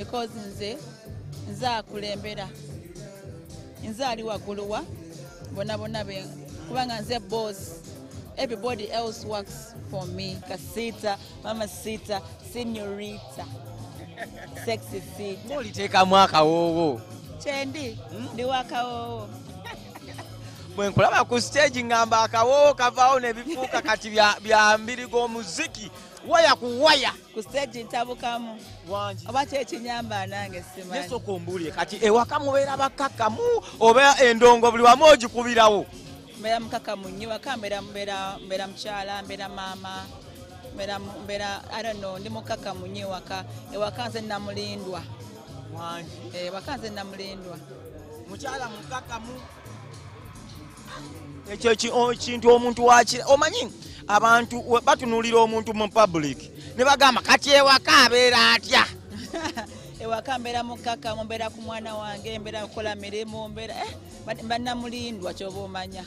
because nze akulembera. Nze ali waguluwa bonna be kubanga nze boss. Everybody else works for me. Kasita, Mama Sita, Señorita, Sexy Sita. Moli teka mwaka wowo. Chendi, ndi wakawowo. Bwe nkulaba ku stage ngamba akawowo kavaawo ne bifuuka kati bya mbiri g'omuziki. Waya ku waya. Ku stage ntabukamu. Wangi. Oba kyekinyamba nange simanyi. Nesoko mbulye kati ewaka mubeera bakakamu oba endongo buli wamu ogikubirawo. Mbera mukakamu nnyo waka mbera mukyala mbera maama mbera I don't know ndi mukakamu nnyo ewaka nze namulindwa. Wangi. Ewaka nze namulindwa. Mukyala mukakamu. Ekyo kintu omuntu wakira omanyi abantu batunulira omuntu mu public ne bagamba kati ewaka abeera atya. Ewaka mbera mukakamu mbera ku mwana wange mbera kukola mirimu mbera bannamulindwa kyoba omanya.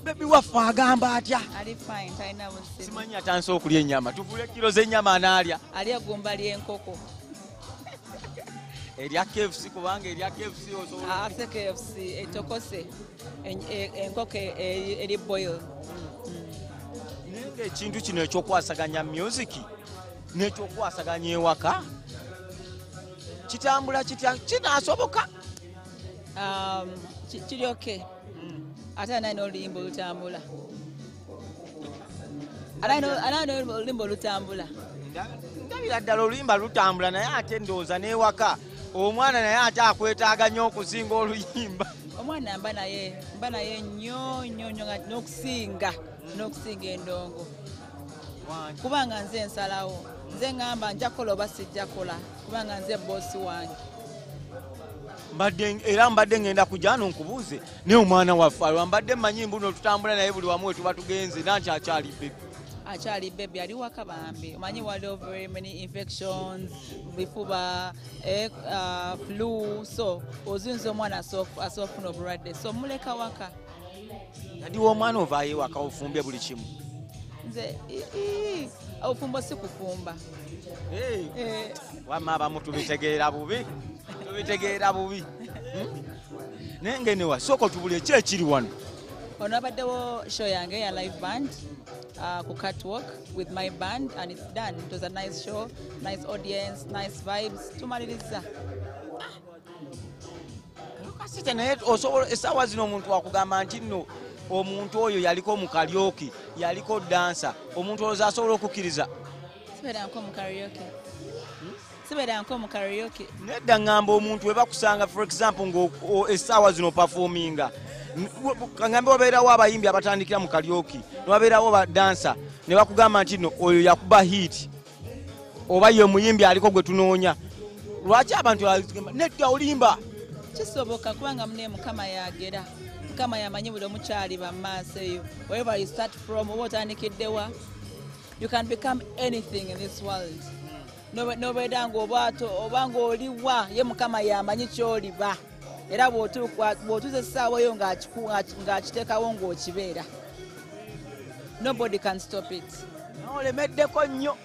Baby waffe agamba atya. Ali fine talina busimu. Simanyi atanse okulya ennyama tugule kilo z'ennyama anaalya. Ali egumba ly'enkoko. Erya KFC kubanga erya KFC osobola. Ate KFC etokose enkoko eri boil. Nenge ekintu kino ekyokwasaganya music n'ekyokwasaganya ewaka kitambula kitya kinaasoboka. Kiri okay. Ate anaina oluyimba olutambula. Anaina oluyimba olutambula. Ndabira ddala oluyimba lutambula naye ate ndowooza n'ewaka omwana naye ate akwetaaga nnyo okusinga oluyimba. Omwana mba naye nnyo n'okusinga endongo. Kubanga nze nsalawo. Nze ngamba nja kukola oba sijja kukola kubanga nze bossi wange. Mbadde ngenda kujja nkubuuze naye omwana waffe mbadde mmanyi mbuno tutambula naye buli wamu we tuba tugenze nanti akyali baby. Akyali baby ali waka bambi. Omanyi waliwo very many infections, bifuba, flu, so ozinze omwana asofuna obulwadde so muleka waka. Kati w'omwana ovaayo ewaka ofumbye buli kimu. Nze ofumbo si kufumba. Wamma abamu tubitegeera bubi. Nenge newa soko tubule ki ekiri wano. Ono abaddewo show yange ya live band ku catwalk with my band and it's done. It was a nice show, nice audience, nice vibes. Tumaliriza. Kasita naye osobola essaawa zino omuntu wakugamba nti nno omuntu oyo yaliko mu karaoke yaliko dansa omuntu olowooza asobola okukkiriza. Sibeera nko mu karaoke. Nedda ngamba omuntu we bakusanga for example ng'essaawa zino performinga kangambe wabeerawo abayimbi abatandikira mu karaoke ne wabeerawo badansa ne bakugamba nti nno oyo yakuba hit oba ye muyimbi aliko gwe tunoonya. Lwaki abantu bagamba nedda olimba? Kisoboka kubanga mune Mukama yagera. Mukama yamanyi buli omukyali bamaaso eyo. Wherever you start from, oba otandikiddewa, you can become anything in this world. Nobeera ng'obwato oba ng'oliwa ye Mukama yamanyi ky'oliba. Era bw'otuuza essaawa yo ng'akiteekawo ng'okibeera. Nobody can stop it. Olemeddeko nnyo.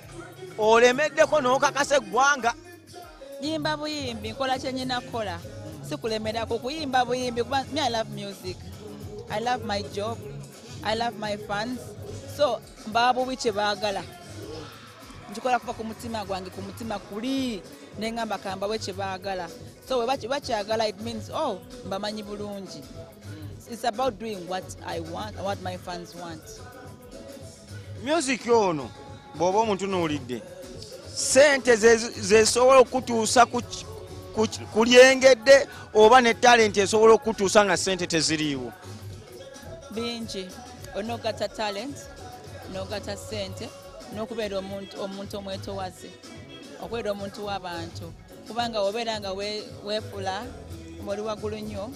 Olemeddeko n'okakasa eggwanga. Yimba buyimbi nkola kye nnyina kukola. Sikulemerako kuyimba buyimbi kuba me I love music. I love my job. I love my fans. So mbabubi kye baagala. Njikola kuva ku mutima gwange ku mutima kuli nengamba kamba we kye baagala. So we bakyagala it means mbamanyi bulungi. It's about doing what I want and what my fans want. Music ono bw'oba omuntu n'olidde sente zesobola okutuusa ku lyengedde oba ne talent esobola okutuusa nga sente teziriiwo. Bingi onogata talent nogata sente n'okubeera omuntu omwetowaze okubeera omuntu w'abantu kubanga obeera nga weefula oli waggulu nnyo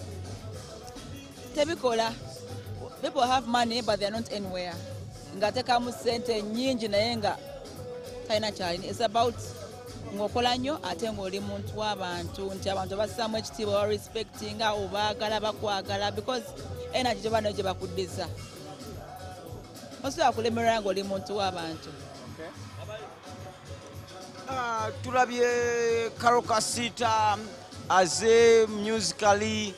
tebikola. People have money but they are not anywhere. Ngateekamu sente nnyingi naye nga talina kyalina. It's about ng'okola nnyo ate ng'oli muntu w'abantu nti abantu bassaamu ekitiibwa wa respectinga obaagala bakwagala because energy gye bano gye bakuddiza. Osobola kulemerera ng'oli muntu w'abantu. tulabye Karole Kasita aze musically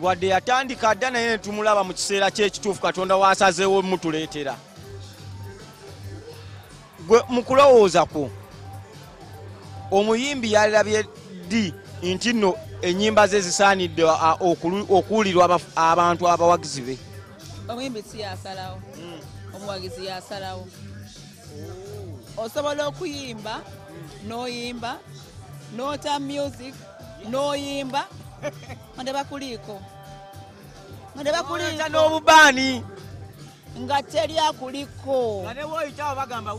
wadde yatandika dda naye tumulaba mu kiseera ky'ekituufu Katonda waasazeewo mutuleetera. Gwe mu kulowooza kwo omuyimbi yalabye ddi nti nno ennyimba ze zisaanidde okuwulirwa abantu abawagizi be? Omuyimbi si yasalawo, omuwagizi yasalawo. Osobola okuyimba n'oyimba n'ota music n'oyimba nga bakuliiko n'obubaani nga teri akuliko nga ne bw'oyitawo bagamba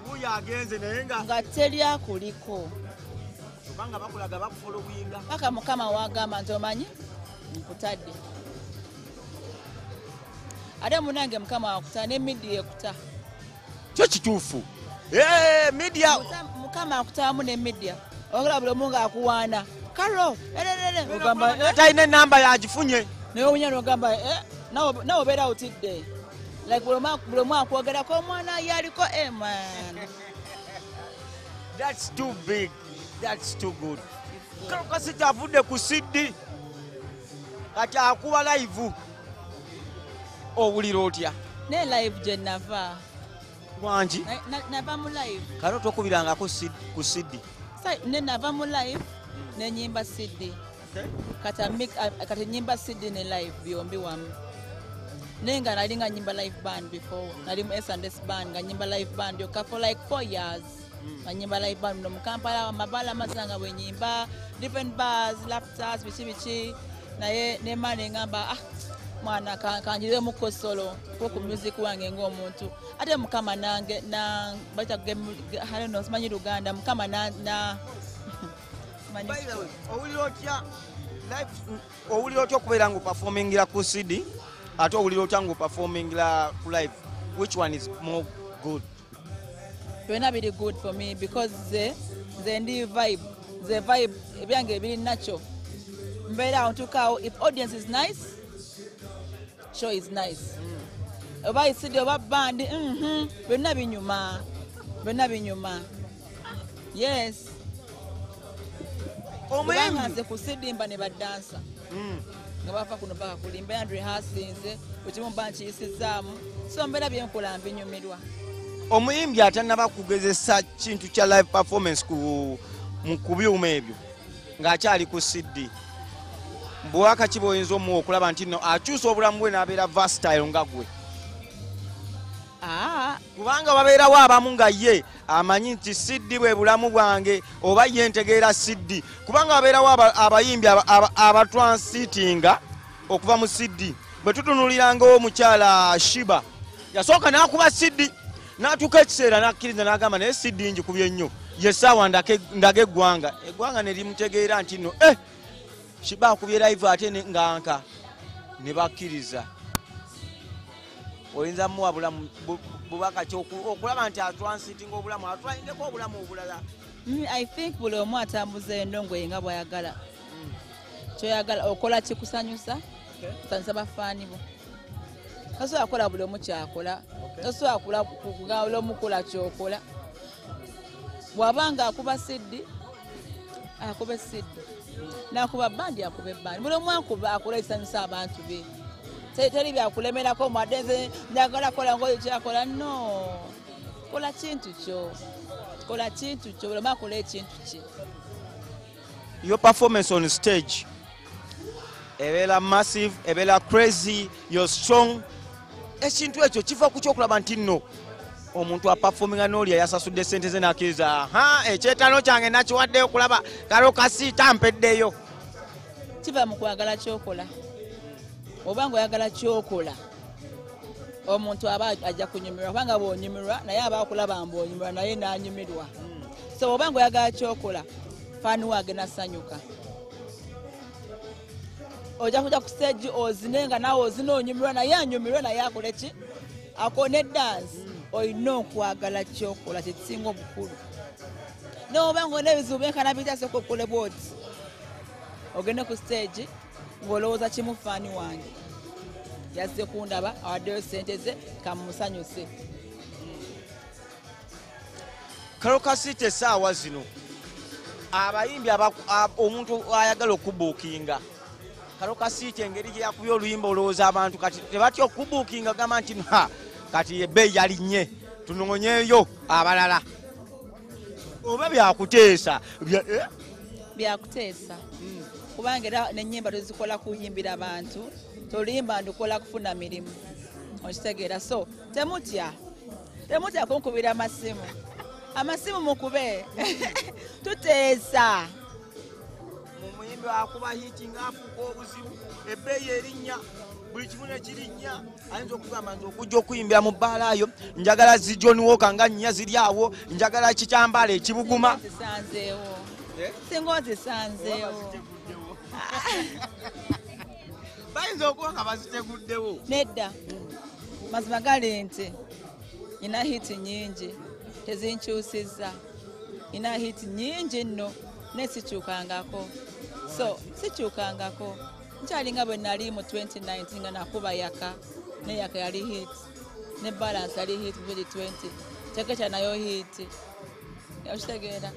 wuyo agenze naye nga teri akuliko kubanga bakulaga bakufolowinga paka Mukama wagamba nti omanyi nkutadde. Ate munange Mukama wakuta ne media ekuta. Kyo kituufu. Media Mukama akutaamu ne media. Ogala buli omu ng'akuwaana. Karo, ogamba talina ennamba yagifunye. Naye omunyana ogamba nawe obeera otidde. Like buli omu akwogerako omwana yaliko man. That's too big. That's too good. Karole Kasita avudde ku CD kati akuba live. Owulira otya? Ne live gye nava. Wangi? Nava mu live. Karo tokubirangako ku CD. Ne nava mu live ne nyimba CD. Kati nyimba CD ne live byombi wamu. Nenga nali nga nyimba live band before. Nali mu S&S band nga nyimba live band yokka for like 4 years. Nyimba live band no mu Kampala amabala mazanga bwe nyimba different bars, laptops, bichi naye ne mane ngamba mwana kanjire mu kosolo ku music wange ng'omuntu. Ate Mukama nange na baita haleno simanyi Luganda Mukama na owulira otya okubeera nga performingira ku CD ate owulira otya nga performingira ku live? Which one is more good? Byonna biri good for me because the vibe ebyange biri natural. Mbeera ontukawo if audience is nice, show is nice. Oba isidi oba band byonna binyuma. Yes. Omuyimbi ku CD mba ne badansa. Nga bava kuno paka kulimba and rehearsinze ekimu bankiyisizaamu so mbeera byenkola mbinyumirwa. Omuyimbi atannaba kugezesa kintu kya live performance ku byuma ebyo ng'akyali ku CD. Bwaka kiboyinza omuwa okulaba nti no akyusa obulamu bwe n'abeera versatile nga gwe? Kubanga babeerawo abamu nga ye amanyi nti CD bwe bulamu bwange oba ye ntegeera CD. Kubanga babeerawo abayimbi abatransitinga okuva mu CD. Bwe tutunulirangawo omukyala Shiba yasooka n'akuba CD n'atuuka ekiseera n'akkiriza n'agamba naye CD njikubye nnyo ye ssaawa ndaga eggwanga ne limutegeera nti no Shiba akubye live ate nganka ne bakkiriza. Oyinza muwa bulamu bubaka okulaba nti atransitinga obulamu atwalindeko obulamu obulala. I think buli omu atambuza endongo yenga bw'ayagala. Kyoyagala okola kikusanyusa kusanyusa bafaani bo. Tasobola kukola buli omu kyakola. Tasobola kugawula omukola kyokola. Bw'abanga akuba CD akuba CD. Nakuba bandi akuba bandi. Buli omu akola ekisanyusa abantu be. Teri byakulemerako mwadeze njagala kola ngoyo kyakola no. Kola kintu kyo. Buli omu akola ekintu kye. Your performance on stage ebeera massive, ebeera crazy, you're strong. Ekintu ekyo kiva ku kyokulaba nti nno omuntu aperforminga n'oli yasasudde ssente ze n'akkiriza ekyetano kyange nakiwadde okulaba Karole Kasita mpeddeyo. Kiva mu kwagala kyokola. Obanga oyagala kyokola omuntu aba ajja kunyumirwa kubanga bw'onyumirwa naye aba akulaba mbw'onyumirwa naye n'anyumirwa. So obanga oyagala kyokola faani waage nasanyuka. Ojja kujja ku stage ozinenga nawe ozina onyumirwa naye anyumirwa naye akole ki? Akone dance. Oyina okwagala kyokola kyekisinga obukulu. N'obanga olina ebizibu byenkana bitasooka okole bwoti ogende ku stage ng'olowooza kimu faani wange yazze kundaba awaddeyo ssente ze kamusanyuse. Karole Kasita essaawa zino abayimbi omuntu ayagala okubuukinga Karole Kasita engeri gye yakubye oluyimba olowooza abantu kati tebatya okubuukinga gamba nti kati ebbeeyi yalinnye tunonyeeyo abalala oba byakuteesa byakuteesa kubanga era n'ennyimba tozikola kuyimbira abantu toluyimba ndukola kufuna mirimu okitegeera so temutya kunkubira amasimu mukube tuteesa mumuyimbi akuba hiti ng'afuuka obuzibu ebbeeyi erinnya buli kimu ne kirinnya ayinza okugamba nti okujja okuyimbira mu bbaalayo njagala zi John Walker nga nnya ziri awo njagala kikyambala ekibuguma singa ozisanzeewo bayinza okuba nga baziteguddewo nedda mazima gali nti ina hiti nyingi tezinkyusizza ina hiti nyingi nno nesikyukangako so sikyukangako nkyalinga bwe nali mu 2019 nga nakuba yaka ne yaka yali hit ne balance yali hit 2020 Chekecha nayo hit okitegeera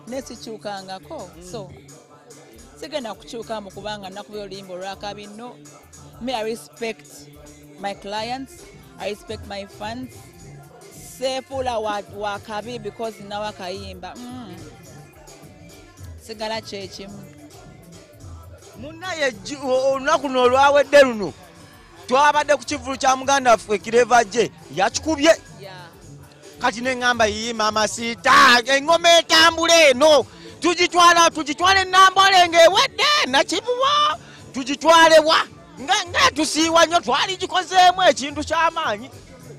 nesikyukangako so sigenda kukyuka mu kubanga nakuba oluyimba olwakabi no me I respect my clients I respect my fans sefuula wakabi because nawe akayimba sigala kyekimu munnaye olunaku luno olwawedde luno twabadde ku kivulu kya muganda waffe kireva gye yakikubye kati neŋŋamba yiyima amasiita eŋŋoma etambula eno tugitwale enambole ng'ewedde nakibuwa tugitwalewa nga tusiiwa nnyo twali gikozeemu ekintu ky'amaanyi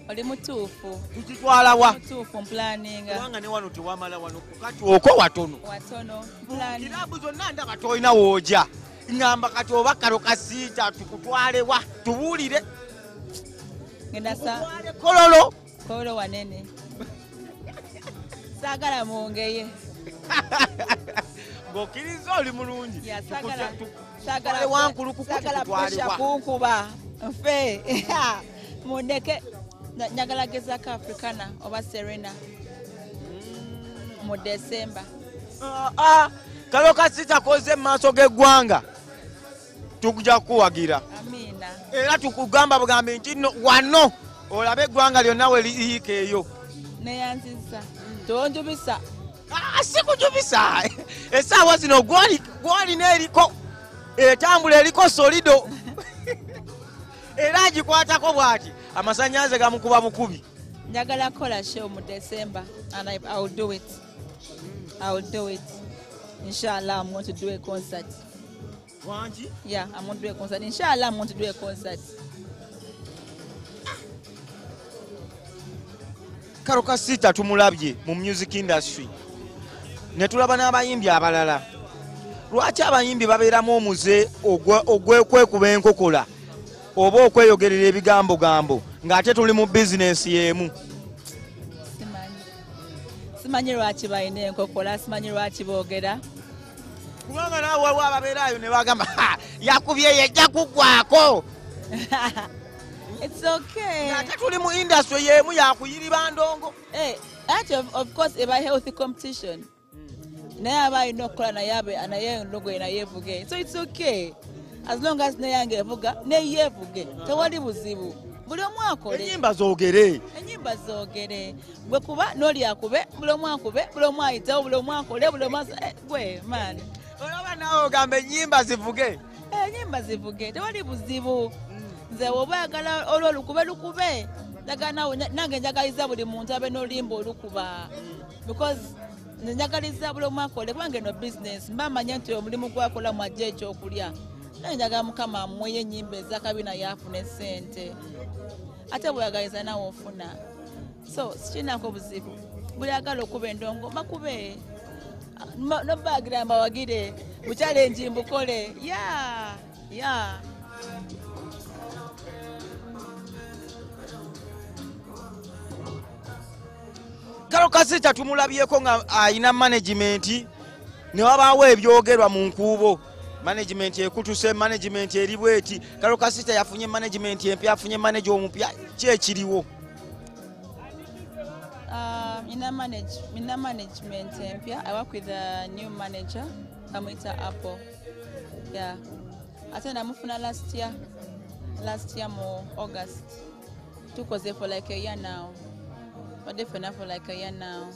oli mutuufu tugitwala wa mutuufu mpulaninga kubanga ne wano tewamala wano kati okwo watono kirabu zonna ndaba tolina wooja ngamba kati oba Karole Kasita tukutwale wa tubuulire kololo wanene saagala mwongeye ng'okkiriza oli mulungi saagala presha kunkuba nfe mundeke njagala gezako Africana oba Serena mu December Karole Kasita koze mu maaso g'eggwanga tujja kuwagira amina era tukugamba bugambe nti wano olabe eggwanga lyonna we liyiika eyo neyanziza tonjubisa sikujubisa essaawa zino gwolina eriko etambula eriko solido era agikwatako bw'ati amasannyalaze gamukuba bukubi njagala kola show mu December and I will do it inshallah. I'm going to do a concert. Yeah, I'm going to do a concert. Inshallah, I'm going to do a concert. Karole Kasita tumulabye mu music industry. Ne tulaba n'abayimbi abalala. Lwaki abayimbi babeeramu omuze ogwekwekuba enkokola oba okweyogerera ebigambo ng'ate tuli mu bizinesi y'emu? Simanyi lwaki balina enkokola, simanyi lwaki boogera. Kubanga naawe waliwo ababeerayo ne bagamba yakubye yejja kuggwako. It's okay. Ng'ate tuli mu industry y'emu yakuyiriba ndongo. Of course, eba healthy competition. Naye aba alina okukola naye endongo ye naye evuge. So it's okay. As long as nayange evuga naye evuge. Tewali buzibu. Buli omu akole. Ennyimba zoogere. Bwe kuba n'oli akube, buli omu akube, buli omu ayitewo, buli omu akole, buli omu gwe maani. Olaba naawe ogamba ennyimba zivuge. Ennyimba zivuge, tewali buzibu. Nze oba oyagala olwolukube. Nange njagaliza buli muntu abe n'oluyimba olukuba. Because njagaliza buli omu akole kubanga eno business. Mba manya nti omulimu gwakola mu ajja ekyokulya. Naye njagala Mukama amuweyo ennyimba ez'akabina yafuna essente. Ate bw'oyagaliza naawe ofuna. So sikinako buzibu. Buli agala okuba endongo bakube. Nobaagira mbawagire buchallenge mbukole. Yeah. Karole Kasita tumulabyeko nga ayina management ne wabaawo ebyogerwa mu nkuubo. Management ekutuse, management eri bweti. Karole Kasita yafunye management empya, afunye manager omupya, ki ekiriwo? Mina management empya. I work with a new manager, Kamita Apple. Yeah. I think I'm moving last year more August. Took us there for like a year now. But definitely for like a year now.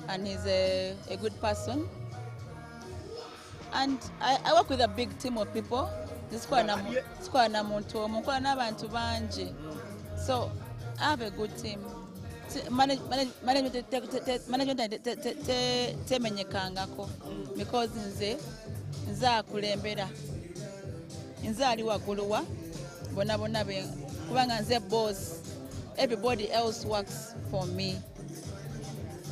And he's a good person. And I work with a big team of people. So I have a good team. Management temenyekangako because nze akulembera. Nze ali wagulu bona kubanga nze boss. Everybody else works for me.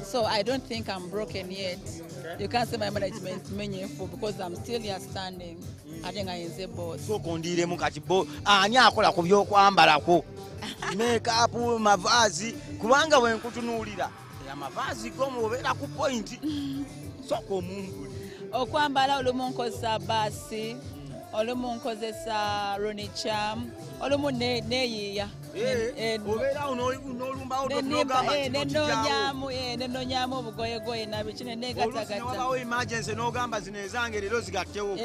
So I don't think I'm broken yet. Okay. You can't say my management meaningful because I'm still here standing. I think I am the boss. So kondire mukati bo ani akola ku byokwambalako makeup mavazi kubanga wenkutunulira ya mavazi gomo obera ku point soko mungu okwambala olumunkozesa basi olumunkozesa ronicham olumu neyiya obera unolumba odogamba nenonyamu obugoyegoye nabikine negatagata wabawo emergency nogamba zinezange lero zigattewo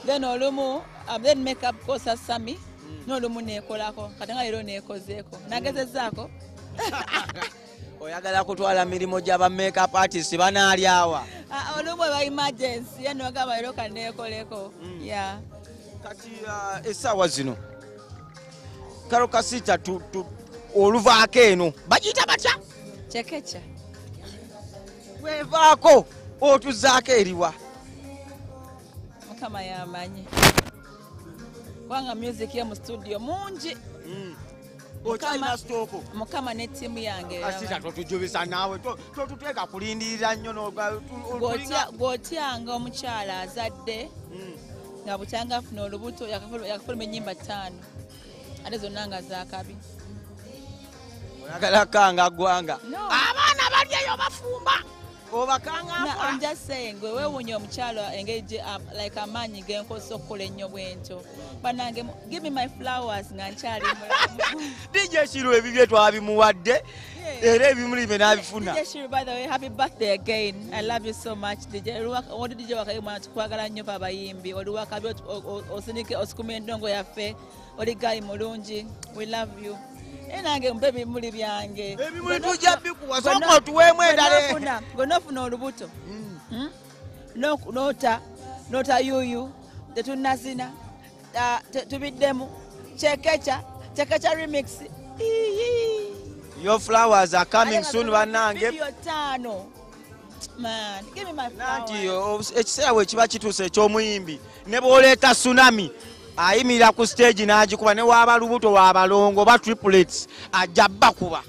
then olumu then makeup kosa sami n'olumu nekolako kati nga lero nekozeeko nagezezaako oyagala kutwala mirimo gy'aba makeup artist banaalyawa olumu eba emergency yani wagamba lero kanekoleko kati essaawa zino Karole Kasita oluvaako eno bagiyita batya Chekecha weevaako otuzaako eriwa mukama yamanyi kubanga music ye mu studio mungi okyalina stooko mukama ne tiimu yange Kasita totujubisa naawe totuteeka kulindirira nnyo gw'otyanga omukyala azadde nga butyanga afuna olubuto yakafuluma ennyimba 5 ate zonna nga zaakabi oyagala kanga ggwanga abaana balyeyo bafumba obakanga I'm just saying gwe weewuunya omukyalo engeri like amaanyi genkosa okukola ennyo bwentyo banange give me my flowers nga nkyali mulamu DJ Shiro ebibye twabimuwadde era ebimuli bye n'abifuna DJ Shiro by the way happy birthday again I love you so much DJ odi DJ wakayimwana tukwagala nnyo abayimbi oli wakabi osinike osikume endongo yaffe oli gali mulungi we love you enange mbe bimuli byange ebimuli tujja bikuwa soko tuweemu endale gonofuna olubuto nota yuyu tetunazina tubiddemu Chekecha remix your flowers are coming soon banange man give me my flowers ekiseera bwe kiba kituuse eky'omuyimbi ne bw'oleeta tsunami ayimirira ku stage n'agikuba ne waaba lubuto waabalongo ba triplets ajja bakuba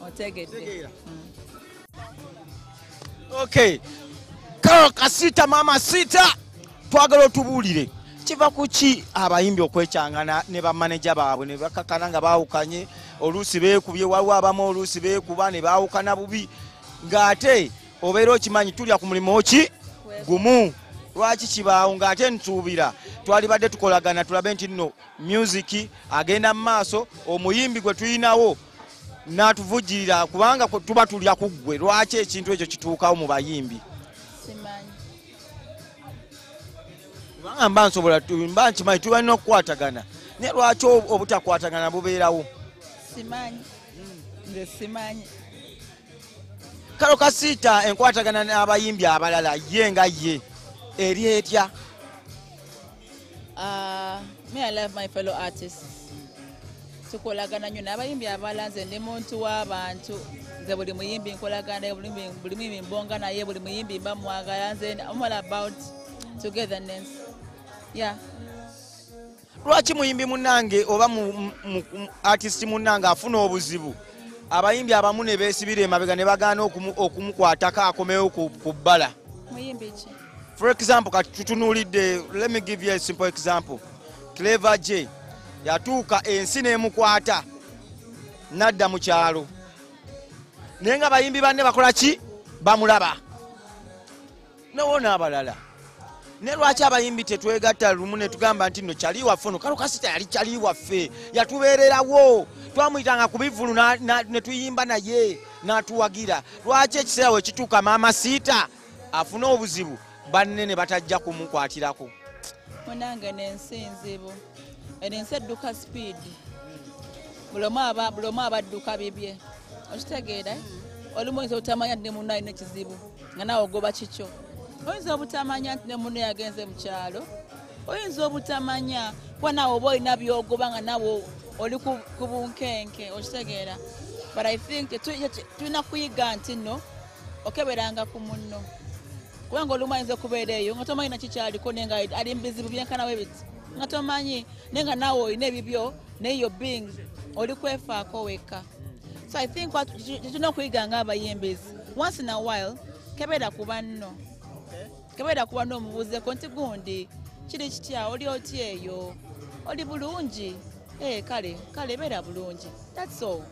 otegedde okay Karole Kasita mama sita twagala otubuulire kiva ku ki abayimbi okwekyangana ne bamaneja baabwe ne bakakana nga baawukanye oluusi beekubye waliwo abamu oluusi beekuba ne baawukana bubi ng'ate obeera okimanyi tulya ku mulimu ki gumu lwaki kibaawo ng'ate ntuubira twalibadde tukolagana tulabe nti nno music agenda mu maaso omuyimbi gwe tuyinawo n'atuvujjirira kubanga tuba tulya ku ggwe lwaki ekintu ekyo kituukawo mu bayimbi simanyi kubanga mba nsobola mba nkimanyi tubalina okukwatagana naye lwaki obutakwatagana bubeerawo simanyi nze simanyi Karole Kasita enkwatagana n'abayimbi abalala ye nga ye eri etya me I love my fellow artists tukolagana nnyo n'abayimbi abalala nze ndi muntu w'abantu nze buli muyimbi nkolagana buli muyimbi mbonga naye buli muyimbi mba mwagala nze I'm all about togetherness lwaki muyimbi munnange oba mu artist munnange afuna obuzibu abayimbi abamu ne beesibira emabega ne bagaana okumukwatako akomewo ku bbala muyimbi ki for example kati tutunuulidde let me give you a simple example Clever J yatuuka ensi n'emukwata n'adda mu kyalo naye nga bayimbi banne bakola ki bamulaba nowo n'abalala ne lwaki abayimbi tetwegatta lumu ne tugamba nti nno kyali waffe no Karole Kasita yali kyali waffe yatubeererawo twamuyitanga ku bivulu ne tuyimba naye n'atuwagira lwaki ekiseera we kituuka maama Siita afuna obuzibu banne ne batajja kumukwatirako munange n'ensi nzibu ensi edduka speed bulomu abadduka bibye okitegeera olumu oyinza obutamanya nti ne munno alina ekizibu nga nawe ogoba kikyo oyinza obutamanya nti ne munno yagenze mu kyalo oyinza obutamanya kuba nawe oba olina byogoba nga nawe oli ku bunkenke okitegeera but I think tulina kuyiga nti nno okeberanga ku munno kubanga olumu ayinza okubeera eyo nga tomanyi nakikyaliko naye nga ali mu bizibu byenkanawe biti nga tomanyi naye nga naawe olina ebibyo naye yo being oli kwefaako wekka. So I think tulina okuyiga ng'abayimbi once in a while kebeera ku banno kebeera ku banno omubuuzeko nti gundi kiri kitya oli oti eyo oli bulungi kale beera bulungi. That's all.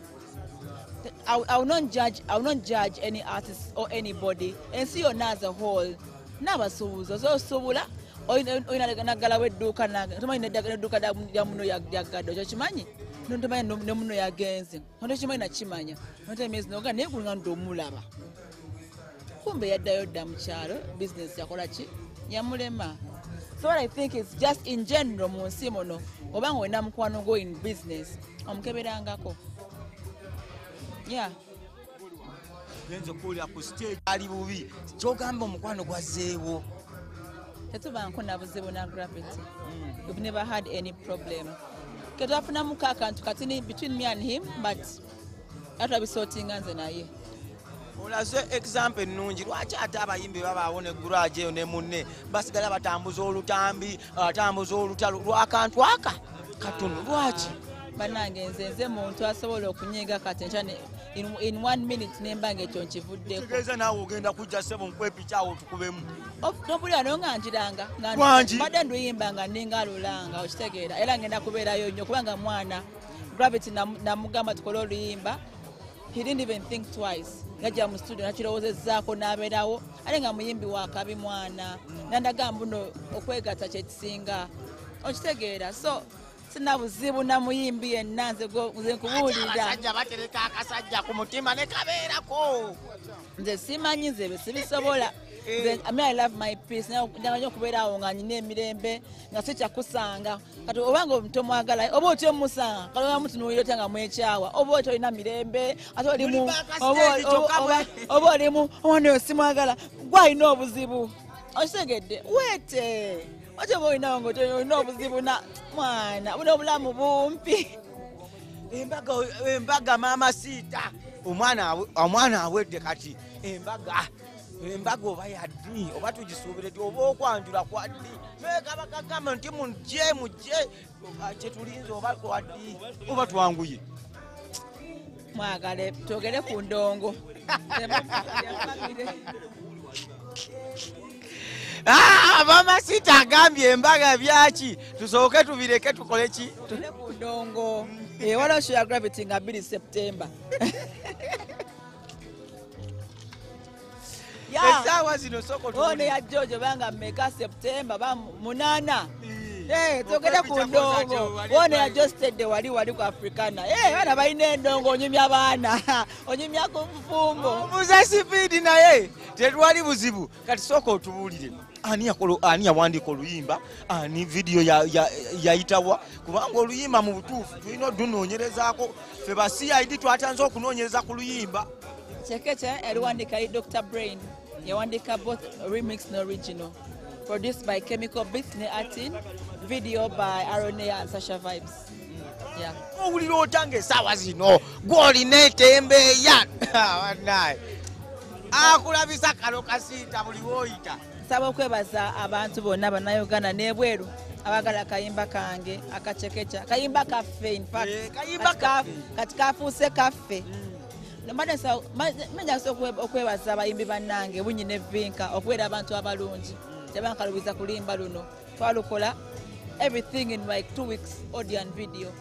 I will not judge any artist or anybody and see your as a whole. N'abasuubuzi osobola oyina naggalawo edduuka tomanyi nedduuka lya muno yagadde okyo kimanyi notomanyi ne muno yagenze notokimanyi nakimanya notemezi noga naye gulunga nti omulaba kumbe yaddayo dda mu kyalo business yakola ki yamulema. So what I think is just in general mu nsi muno obanga olina mukwano gwo in business omukeberangako. Yeah. Genzo kulya ku stage ali bubi kyogamba omukwano gwazeewo tetubanko nabuzibu na gravity. We've never had any problem. Ketafuna mukaka ntu katini between me and him but atwa bisotinga nze naye. Olaze example nungi lwaki ate abayimbi babaawo ne garage eyo ne munne basigala batambuza olutambi atambuza olutalo lwakantu aka katono lwaki banange nze muntu asobola okunyiga kati nchane in 1 minute nemba ngekyo nkivuddeko tegeza nawe ogenda kujja sebo nkwepichawo tukubemu nobulira nonganjiranga mbadde nduyimba nga ningalulanga okitegeera era ngenda kubeerayo nnyo kubanga mwana Gravity namugamba tukole oluyimba. He didn't even think twice. Yajja mu studio nakirowozezzaako n'abeerawo ate nga muyimbi wa kabi mwana nandagamba nno okwegatta kye kisinga okitegeera. So sina buzibu na muyimbi yenna nze nkubuulira abasajja batereka akasajja ku mutima ne kabeerako nze simanyi nze sibisobola. I love my peace. Nyanyo kubeerawo nga nyina emirembe nga sikyakusanga kati obanga omutomwagala oba otyo musanga kalola mutunuulira tanga mwekyawa oba otyo olina mirembe ate olimu oba olimu omwana oyo simwagala gwalina obuzibu okitegedde wete otyo oba olinawo ng'olina obuzibu na mwana buna obulamu bumpi. Embaga maama Siita omwana awedde kati embaga oba yaddi oba tugisuubire ti oba okwanjula kwaddi megabagagamba nti mujje kyetulinze oba kwaddi oba twanguye mwagale twogere ku ndongo. Maama Siita agambye embaga byaki tusooke tubireke tukole ki ku ndongo waliwo show ya Gravity nga 2 September. Esawa zino soko tuone ya Jojo banga mmeka September ba 8. Togere ku ndongo. One ya Jostede wali ku Africana. Bana balina endongo onyumya abaana. Onyumya ku mfumbo. Muze speed naye. Tetwali buzibu. Kati soko otubulire. Ani yawandika oluyimba, ani video yayitawa kubanga oluyimba mu butuufu tulina odunoonyerezaako ffe ba CID twatanze okunoonyereza ku luyimba. Chekecha yaliwandika Dr. Brain. Yawandika both remix and original. Produced by Chemical Beats ne Atin. Video by Arone and Sasha Vibes. Yeah. Owulira otange esaawa zino gw'olina etembeeya. Wanaye. Akulabisa Karole Kasita buli w'oyita. Nsaba okwebaza abantu bonna bannayuganda n'ebweru abagala akayimba kange akachekecha kayimba kaffe in fact kati kafuuse kaffe. Manja okwebaza abayimbi bannange bunyine vinka okubeera abantu abalungi tebankalubiza kulimba luno twalukola everything in like 2 weeks audio and video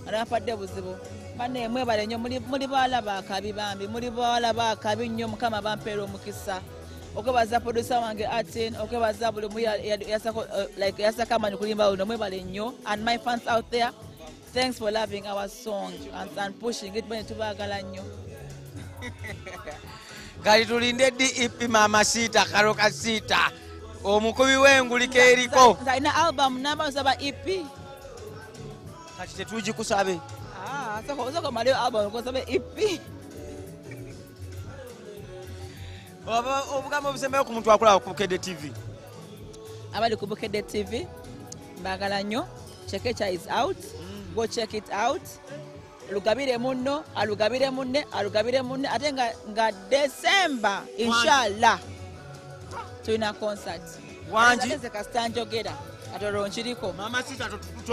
anapadde buzibu bane mwebale nnyo muli bawala bakabi bambi muli bawala bakabi nnyo mukama bampeera omukisa okwebaza producer wange Atin, okwebaza buli mu yasaka kulimba uno mwebale nnyo, and my fans out there, thanks for loving our song and pushing it when tubagala nnyo. Kali tulinde DEP Mama Sita Karole Kasita omukubi w'engulika eriko ina album namba nsaba EP kati tetugikusabe soko malio album kosabe EP obugambo obusembayo ku muntu akola ku Bukedde TV abali ku Bukedde TV mbagala nnyo. Chekecha is out, go check it out. Alugabire munno, alugabire munne, alugabire munne, ate nga December inshallah tulina concert wanji ate Kasita njogera atoro nchiriko Mama Sita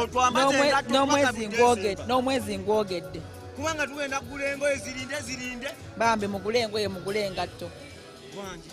twamaze n'omwezi ngwogedde kubanga tugenda kugula engoye zirinde bambi mugule engoye mugule engatto wanji